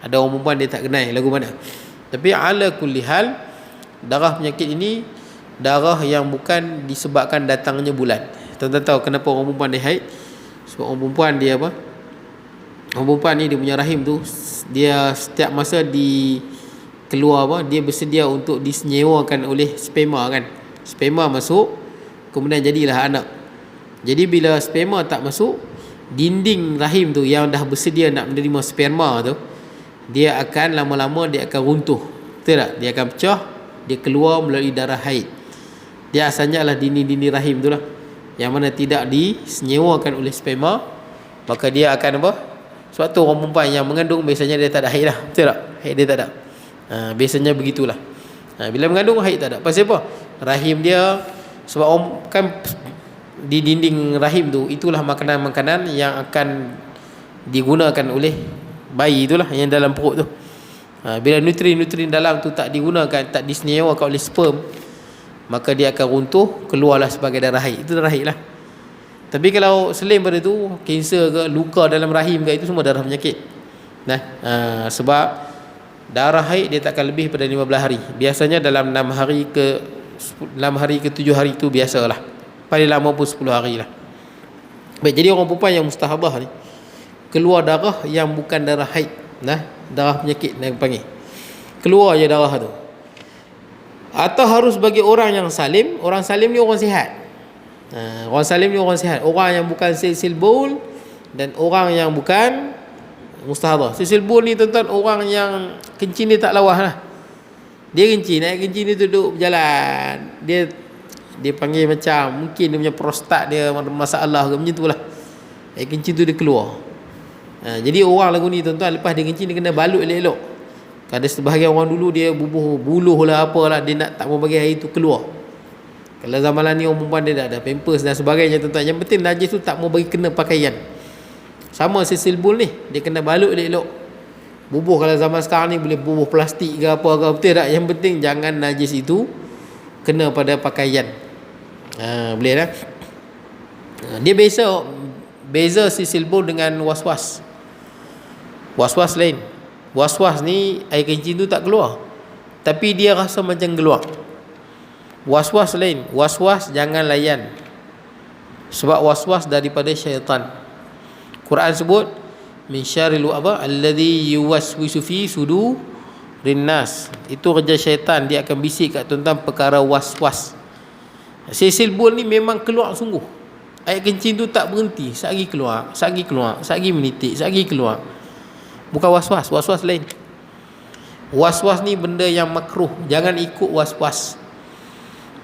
ada orang perempuan dia tak kenal lagu mana. Tapi ala kulli hal, darah penyakit ini darah yang bukan disebabkan datangnya bulan. Tuan-tuan tahu kenapa orang perempuan dia haid? Sebab orang perempuan dia apa? Orang perempuan ni dia punya rahim tu, dia setiap masa keluar dia bersedia untuk disenyewakan oleh sperma kan. Sperma masuk, kemudian jadilah anak. Jadi bila sperma tak masuk, dinding rahim tu yang dah bersedia nak menerima sperma tu, dia akan lama-lama dia akan runtuh, betul tak? Dia akan pecah, dia keluar melalui darah haid. Dia asalnya adalah dinding-dinding rahim tu lah, yang mana tidak disenyewakan oleh sperma, maka dia akan apa? Sebab tu orang perempuan yang mengandung biasanya dia tak ada haid lah, betul tak? Haid dia tak ada. Biasanya begitulah. Bila mengandung haid tak ada. Pasal apa? Rahim dia, sebab kan di dinding rahim tu, itulah makanan-makanan yang akan digunakan oleh bayi itulah yang dalam perut tu. Bila nutrien-nutrien dalam tu tak digunakan, tak disenyewakan oleh sperm, maka dia akan runtuh, keluarlah sebagai darah haid. Itu darah haid lah. Tapi kalau selain pada tu, kanser ke, luka dalam rahim ke, itu semua darah penyakit. Sebab darah haid dia takkan lebih pada 15 hari. Biasanya dalam 6 hari ke 7 hari tu biasalah. Paling lama pun 10 hari lah. Baik, jadi orang perempuan yang mustahadah ni keluar darah yang bukan darah haid, darah penyakit yang panggil, keluar je darah tu. Atau harus bagi orang yang salim. Orang salim ni orang sihat. Orang salim ni orang sihat, orang yang bukan silsil baul dan orang yang bukan mustahadah. Silsil baul ni tuan-tuan, orang yang kencing dia tak lawas lah. Dia kencing, naik kencing dia duduk berjalan, dia panggil macam mungkin dia punya prostat dia masalah ke, macam tu lah. Kencing tu dia keluar. Jadi orang lagu ni tuan-tuan, lepas dia kencing dia kena balut elok-elok. Ada sebahagian orang dulu dia bubuh buluh lah apalah, dia nak tak mau bagi air tu keluar. Kalau zaman ni orang perempuan dia dah ada pampers dan sebagainya tuan-tuan. Yang penting najis tu tak mau bagi kena pakaian. Sama silsil bul ni, dia kena balut elok-elok. Bubuh kalau zaman sekarang ni boleh bubuh plastik ke apa ke, betul tak? Yang penting jangan najis itu kena pada pakaian. Boleh tak? Dia beza silsil bul dengan was-was. Was-was lain. Was-was ni air kencing tu tak keluar, tapi dia rasa macam keluar. Was-was lain. Was-was jangan layan. Sebab was-was daripada syaitan. Quran sebut min syarril alladhi yuwaswisu fi sudurin nas. Itu kerja syaitan, dia akan bisik kat tuan-tuan perkara was-was. Sisil bol ni memang keluar sungguh. Air kencing tu tak berhenti, sehari keluar, sehari keluar, sehari menitik, sehari keluar. Bukan was-was, was-was lain. Was-was ni benda yang makruh, jangan ikut was-was.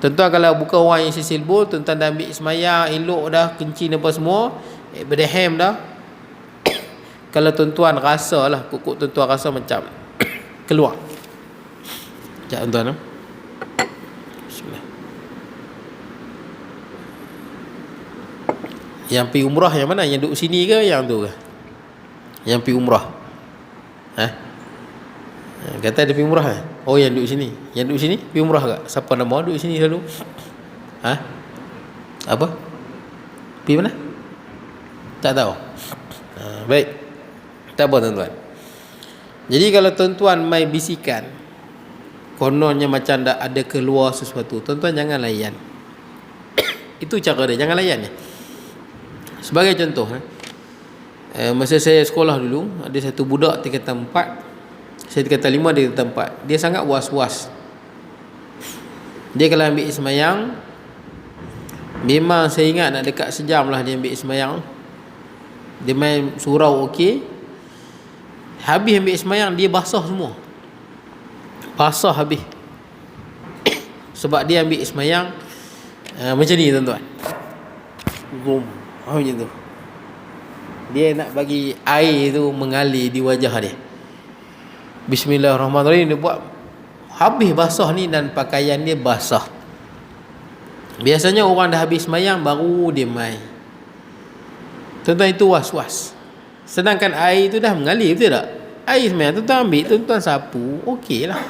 Tuan-tuan kalau bukan orang yang sisil bol, tuan-tuan dah ambil semayang, elok dah, kencing apa semua, berdehem dah. Kalau tuan-tuan rasa lah, kukuk tuan-tuan rasa macam keluar. Sekejap tuan-tuan. Bismillah. Yang pergi umrah yang mana? Yang duduk sini ke yang tu ke? Yang pergi umrah. Kata dia pergi umrah ke? Oh, yang duduk sini. Yang duduk sini pergi umrah ke? Siapa nama duduk sini selalu? Apa? Pergi mana? Tak tahu. Baik. Tak apa tuan-tuan. Jadi kalau tuan-tuan mai bisikan, kononnya macam dah ada keluar sesuatu, tuan-tuan jangan layan. Itu cara dia, jangan layan ya. Sebagai contoh, masa saya sekolah dulu, ada satu budak tingkatan 4, saya tingkatan 5, dia tingkatan 4. Dia sangat was-was. Dia kalau ambil semayang, memang saya ingat nak dekat sejam lah dia ambil semayang. Dia main surau okey. Habis ambil semayang, dia basah semua. Basah habis. Sebab dia ambil semayang macam ni tuan-tuan. Macam tu. Dia nak bagi air tu mengalir di wajah dia. Bismillahirrahmanirrahim. Dia buat habis basah ni dan pakaian dia basah. Biasanya orang dah habis semayang baru dia mai. Tuan-tuan, itu was-was. Sedangkan air tu dah mengalir, betul tak? Air semayang tuan-tuan ambil, tuan-tuan sapu, okey lah.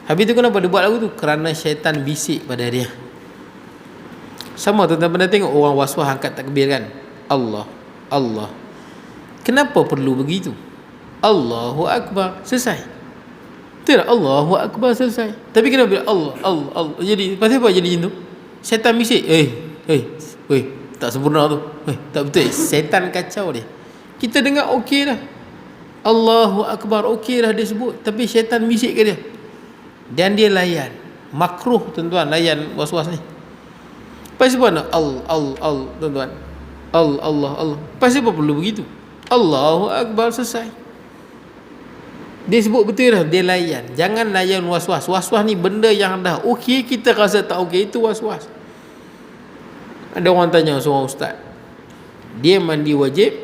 Habis tu kenapa dia buat lagu tu? Kerana syaitan bisik pada dia. Sama tuan-tuan pernah tengok orang was-was angkat takbir kan? Allah, Allah. Kenapa perlu begitu? Allahu Akbar, selesai. Betul tak? Allahu Akbar, selesai. Tapi kenapa bila Allah, Allah, Allah? Jadi, pasal apa jadi macam tu? Syaitan bisik, tak sempurna tu. Tak betul. Syaitan kacau dia. Kita dengar okey dah. Allahu Akbar, okey dah dia sebut. Tapi syaitan bisik ke dia. Dan dia layan. Makruh tuan-tuan layan was-was ni. Pasal apa nak tuan-tuan? Allah. Pasal apa perlu begitu? Allahu Akbar, selesai. Dia sebut betul dah, dia layan. Jangan layan was-was. Was-was ni benda yang dah okey, kita rasa tak okey, itu was-was. Ada orang tanya seorang ustaz, dia mandi wajib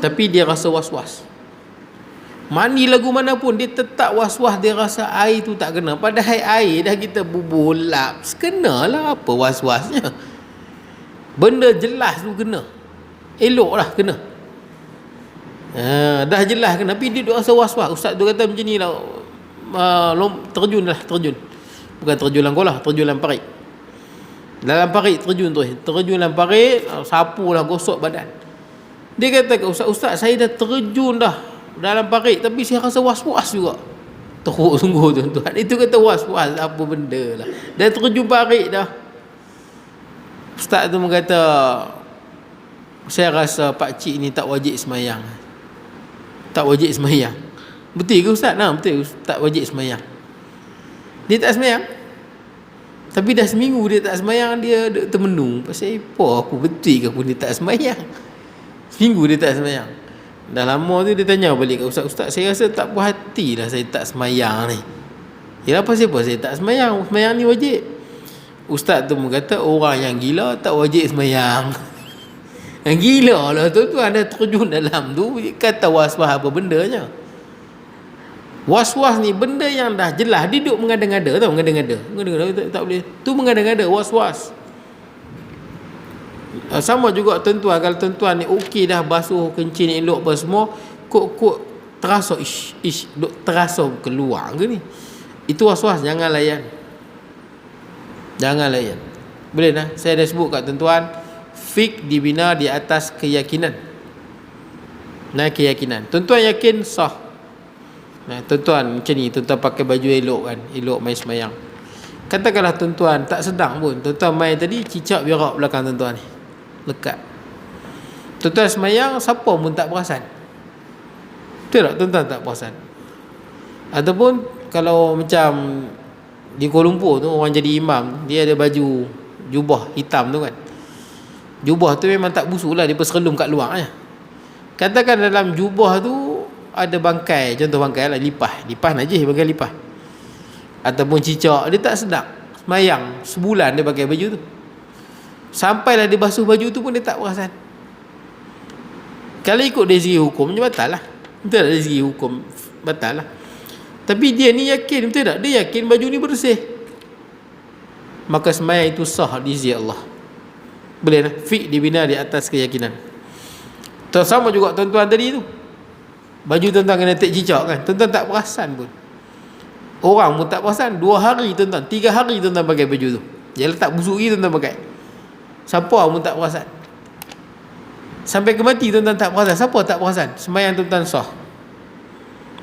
tapi dia rasa was-was. Mandi lagu mana pun dia tetap was-was, dia rasa air tu tak kena. Padahal air dah kita bubuh lap, kenalah, apa was-wasnya? Benda jelas tu kena, elok lah kena. Dah jelas kena, tapi dia rasa was-was. Ustaz tu kata macam ni lah, terjun. Bukan terjun dalam kolah, terjun dalam parit. Dalam parit terjun dalam parit, sapu lah, gosok badan. Dia kata, Ustaz saya dah terjun dah dalam parit, tapi saya rasa was-was juga. Teruk sungguh tuan-tuan. Itu kata was-was, apa benda lah. Dah terjun parit dah. Ustaz tu kata, saya rasa pakcik ni tak wajib semayang. Tak wajib semayang. Betul ke Ustaz? Nah, betul, tak wajib semayang. Dia tak semayang. Tapi dah seminggu dia tak semayang, dia termenung. Pasal apa aku betul ke aku dia tak semayang? Seminggu dia tak semayang. Dah lama tu dia tanya balik ke Ustaz, saya rasa tak puas hati lah saya tak semayang ni. Ya, pasal apa saya tak semayang? Semayang ni wajib. Ustaz tu kata orang yang gila tak wajib semayang. Yang gila lah tuan-tuan, dah terjun dalam tu, kata was-was apa bendanya. Was-was ni benda yang dah jelas, dia duduk mengada-ngada tau, mengada-ngada tak boleh. Tu mengada-ngada, was-was. Sama juga tuan-tuan, kalau tuan-tuan ni okey dah basuh kencing elok apa semua, kok terasa duk terasa keluar ke ni. Itu was-was, jangan layan. Jangan layan. Boleh dah, saya dah sebut kat tuan-tuan, fik dibina di atas keyakinan. Nah, keyakinan. Tuan-tuan yakin sah. Nah, tuan-tuan macam ni, tuan-tuan pakai baju elok kan, elok main semayang. Katakanlah tuan-tuan tak sedang pun, tuan-tuan main tadi cicak berak belakang tuan-tuan ni, lekat. Tuan-tuan semayang, siapa pun tak perasan. Betul tak tuan-tuan tak perasan? Ataupun kalau macam di Kuala Lumpur tu, orang jadi imam, dia ada baju jubah hitam tu kan. Jubah tu memang tak busuk lah, dia perserelum kat luar je. Katakan dalam jubah tu ada bangkai, contoh bangkai lah, lipas najis bangkai lipas. Ataupun cicak, dia tak sedap semayang sebulan dia pakai baju tu, sampailah dia basuh baju tu pun dia tak perasan. Kalau ikut dari segi hukum dia batal lah, betul tak? Dari segi hukum batal lah. Tapi dia ni yakin, betul tak? Dia yakin baju ni bersih, maka semayang itu sah di sisi Allah. Boleh lah, fiqh dibina di atas keyakinan. Sama juga tuan-tuan tadi tu, baju tuan-tuan kena tek cicak kan, tuan-tuan tak perasan pun. Orang pun tak perasan, 2 hari tuan-tuan, 3 hari tuan-tuan pakai baju tu, dia letak busuk lagi tuan-tuan pakai, siapa pun tak perasan. Sampai ke mati tuan-tuan tak perasan, siapa tak perasan, sembahyang tuan-tuan sah.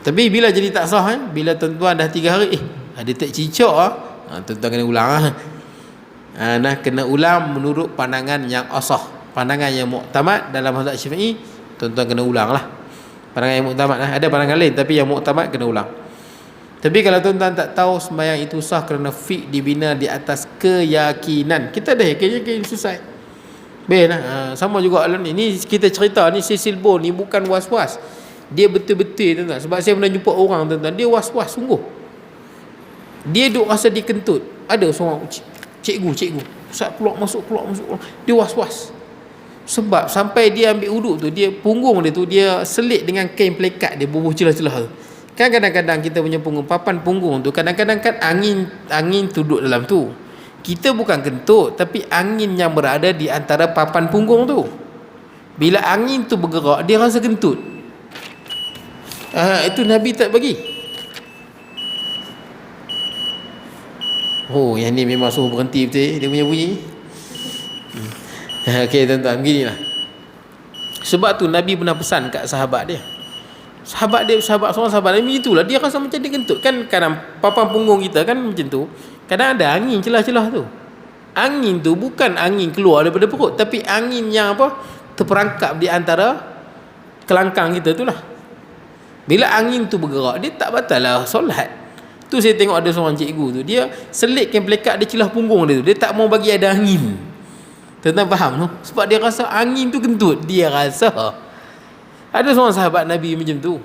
Tapi bila jadi tak sah bila tuan-tuan dah 3 hari ada tek cicak tuan-tuan kena ulang nah, kena ulang menurut pandangan yang asah, pandangan yang muktamad dalam mazhab Syafi'i. Tuan-tuan kena ulang lah pandangan yang muktamad ada pandangan lain, tapi yang muktamad kena ulang. Tapi kalau tuan-tuan tak tahu, sembahyang itu sah kerana fiqh dibina di atas keyakinan. Kita dah yakin selesai. Sama juga ini kita cerita ni, Cecil Bone ni bukan was-was, dia betul-betul tuan-tuan. Sebab saya pernah jumpa orang tuan-tuan, dia was-was sungguh. Dia duk rasa dikentut. Ada seorang cikgu Ustaz keluar masuk, dia was-was. Sebab sampai dia ambil uduk tu, dia punggung dia tu dia selit dengan kain pelekat, dia bubuh celah-celah tu. Kan kadang-kadang kita punya punggung, papan punggung tu kadang-kadang kan angin tu duduk dalam tu. Kita bukan kentut, tapi angin yang berada di antara papan punggung tu. Bila angin tu bergerak, dia rasa kentut. Itu Nabi tak bagi. Oh, yang ni memang suruh berhenti betul dia punya bunyi. Okey tuan-tuan, beginilah. Sebab tu Nabi pernah pesan kat sahabat dia. Sahabat seorang sahabat Nabi itulah, dia rasa macam dia kentut. Kan kadang papan punggung kita kan macam tu, kadang ada angin celah-celah tu. Angin tu bukan angin keluar daripada perut, tapi angin yang terperangkap di antara kelangkang kita tu lah. Bila angin tu bergerak, dia tak batal lah solat. Tu saya tengok ada seorang cikgu tu, dia selitkan pelekat dia celah punggung dia tu, dia tak mau bagi ada angin. Tuan-tuan faham tu? Sebab dia rasa angin tu kentut, dia rasa. Ada seorang sahabat Nabi macam tu,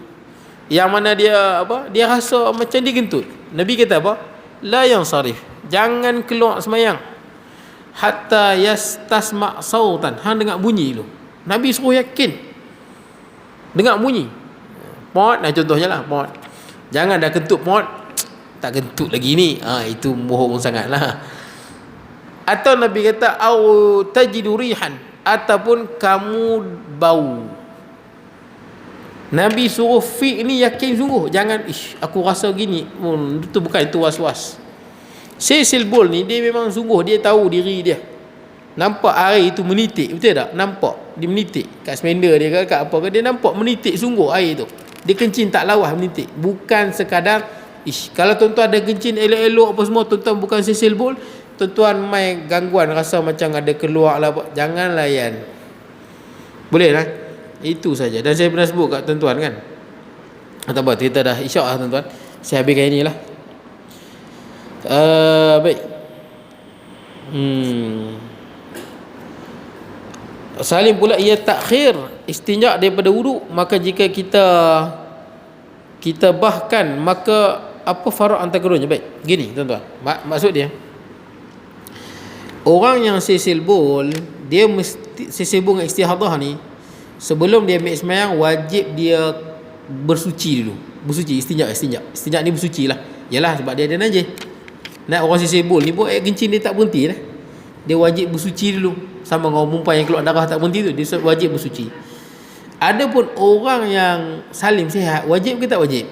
yang mana dia dia rasa macam dia kentut. Nabi kata apa? La yansarif, jangan keluar semayang hatta yastasma' sautan, hang dengar bunyi dulu. Nabi suruh yakin dengar bunyi. Pot, contohnya lah pot. Jangan dah kentut pot, tak kentut lagi ni, itu bohong sangatlah. Atau Nabi kata au tajidu rihan, ataupun kamu bau. Nabi suruh fiqh ni yakin sungguh, jangan aku rasa gini, itu bukan, itu was-was. Cecil Bone ni dia memang sungguh, dia tahu diri dia. Nampak air itu menitik, betul tak? Nampak dia menitik kat semender dia ke kat apa ke, dia nampak menitik sungguh air tu. Dia kencing tak lawas menitik, bukan sekadar kalau tuan-tuan ada kencing elok-elok apa semua, tuan-tuan bukan Cecil Bone, tuan-tuan main gangguan rasa macam ada keluar lah, jangan layan. Boleh lah. Itu saja. Dan saya pernah sebut kat tuan-tuan kan, atau apa, kita dah isyak lah tuan-tuan, saya habiskan inilah. Baik. Salim pula ia takhir istinja daripada wuduk, maka jika kita bahkan, maka apa farak antara keduanya? Baik, gini tuan-tuan, maksud dia, orang yang Cecil Bone, dia mesti Cecil Bone dengan istihadah ni, sebelum dia ambil sembahyang wajib dia bersuci dulu. Bersuci, istinja ni bersuci lah. Yalah, sebab dia ada najis. Nak orang Cecil Bone ni pun air kencing dia tak berhenti lah, dia wajib bersuci dulu. Sama dengan orang perempuan yang keluar darah tak berhenti tu, dia wajib bersuci. Adapun orang yang salim sihat, wajib ke tak wajib?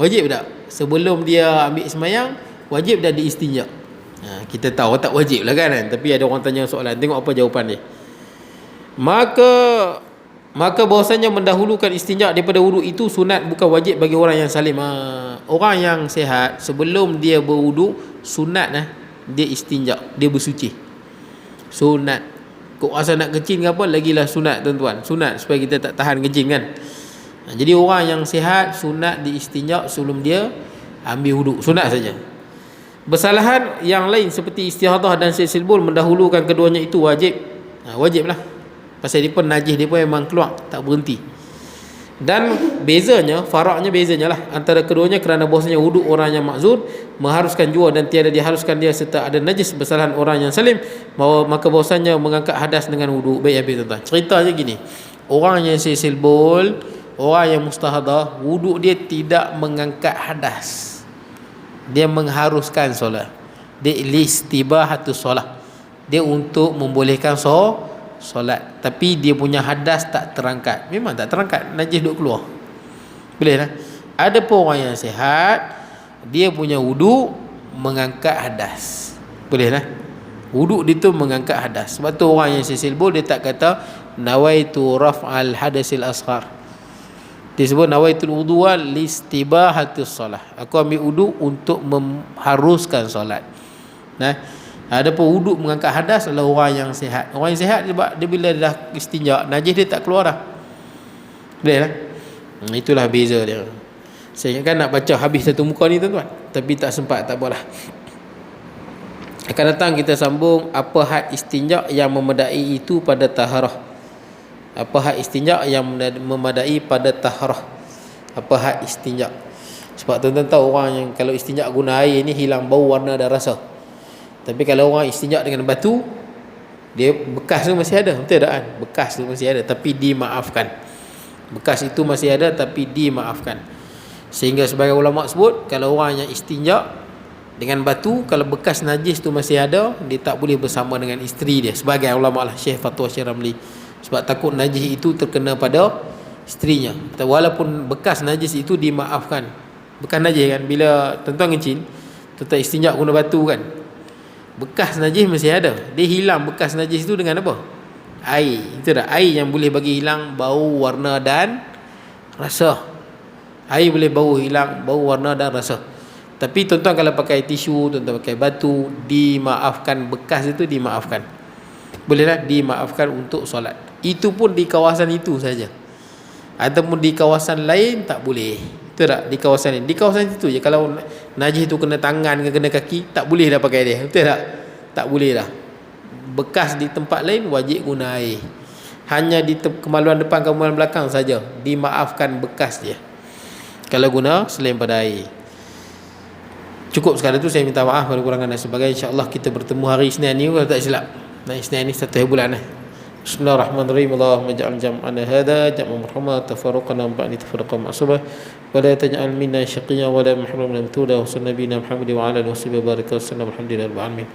Wajib tak? Sebelum dia ambil sembahyang wajib dah diistinja. Kita tahu tak wajib lah kan, tapi ada orang tanya soalan, tengok apa jawapan dia. Maka Maka bahawasanya mendahulukan istinja daripada wuduk itu sunat, bukan wajib bagi orang yang salim. Orang yang sihat sebelum dia berwuduk sunat dia istinja, dia bersuci. Sunat. Kau rasa nak kencing ke apa, lagilah sunat tuan-tuan. Sunat supaya kita tak tahan kencing kan. Jadi orang yang sihat sunat di istinja sebelum dia ambil wuduk. Sunat saja. Bersalahan yang lain seperti istihadah dan sisil bol mendahulukan keduanya itu wajib. Wajiblah. Pasal dia pun najis, dia pun memang keluar, tak berhenti. Dan bezanya, faraknya bezanya lah antara keduanya kerana bahasanya wuduk orang yang makzur mengharuskan jua dan tiada diharuskan dia serta ada najis. Bersalahan orang yang salim, maka bahasanya mengangkat hadas dengan wuduk. Baik habis tuan-tuan. Ceritanya gini, orang yang sisil bol, orang yang mustahadah, wuduk dia tidak mengangkat hadas, dia mengharuskan solat. Dia listibahatus solat, dia untuk membolehkan solat, tapi dia punya hadas tak terangkat. Memang tak terangkat, najis duk keluar. Boleh lah. Ada pun orang yang sihat, dia punya wuduk mengangkat hadas. Boleh lah. Wuduk dia tu mengangkat hadas. Sebab tu orang yang sisil bol dia tak kata nawaitu raf'al hadasil asghar. Dia sebut nawaitul wudu'a listibahatus solah. Aku ambil wuduk untuk mengharuskan solat. Ada pun wuduk mengangkat hadas adalah orang yang sihat. Orang yang sihat dia bila dah istinja, najis dia tak keluar dah. Boleh lah. Itulah beza dia. Saya ingatkan nak baca habis satu muka ni tuan-tuan, tapi tak sempat, tak apalah. Akan datang kita sambung apa had istinja yang memadai itu pada taharah. Apa had istinja yang memadai pada taharah. Apa had istinja. Sebab tuan-tuan tahu orang yang kalau istinja guna air ni hilang bau, warna dan rasa. Tapi kalau orang istinja dengan batu, dia bekas tu masih ada. Betul tak kan? Bekas tu masih ada tapi dimaafkan. Bekas itu masih ada tapi dimaafkan. Sehingga sebagai ulama sebut, kalau orang yang istinja dengan batu, kalau bekas najis tu masih ada, dia tak boleh bersama dengan isteri dia. Sebagai ulama lah, Syekh Fatwa Syekh Ramli. Sebab takut najis itu terkena pada isterinya. Walaupun bekas najis itu dimaafkan. Bekas najis kan, bila tuan-tuan ngencing, tuan-tuan istinja guna batu kan, bekas najis masih ada. Dia hilang bekas najis itu dengan apa? Air. Itu dah air yang boleh bagi hilang bau, warna dan rasa. Air boleh bau hilang bau, warna dan rasa. Tapi tuan-tuan kalau pakai tisu, tuan-tuan pakai batu, dimaafkan, bekas itu dimaafkan. Bolehlah dimaafkan untuk solat. Itu pun di kawasan itu saja. Ataupun di kawasan lain tak boleh. Itu tak? Di kawasan ini. Di kawasan itu je. Kalau najis itu kena tangan ke kena kaki, tak boleh dah pakai dia. Betul tak? Tak boleh dah. Bekas di tempat lain wajib guna air. Hanya di kemaluan depan, kemaluan belakang saja dimaafkan bekas dia. Kalau guna selain pada air. Cukup sekadar itu, saya minta maaf pada kurangan dan sebagainya. InsyaAllah kita bertemu hari Isnin ni kalau tak silap. Isnin ni 1 bulan Bismillahirrahmanirrahim. Allahumma ja'al jam'ana hadha jam'an marhuma, tafarruqana ba'di tafarruqan ma'subah, wa la taj'al minna syaqiyyan wa la mahruman min tuda wa sallallahu nabiyina Muhammad wa ala alihi wa sahbihi wa baraka wa sallam. Alhamdulillah rabbil alamin.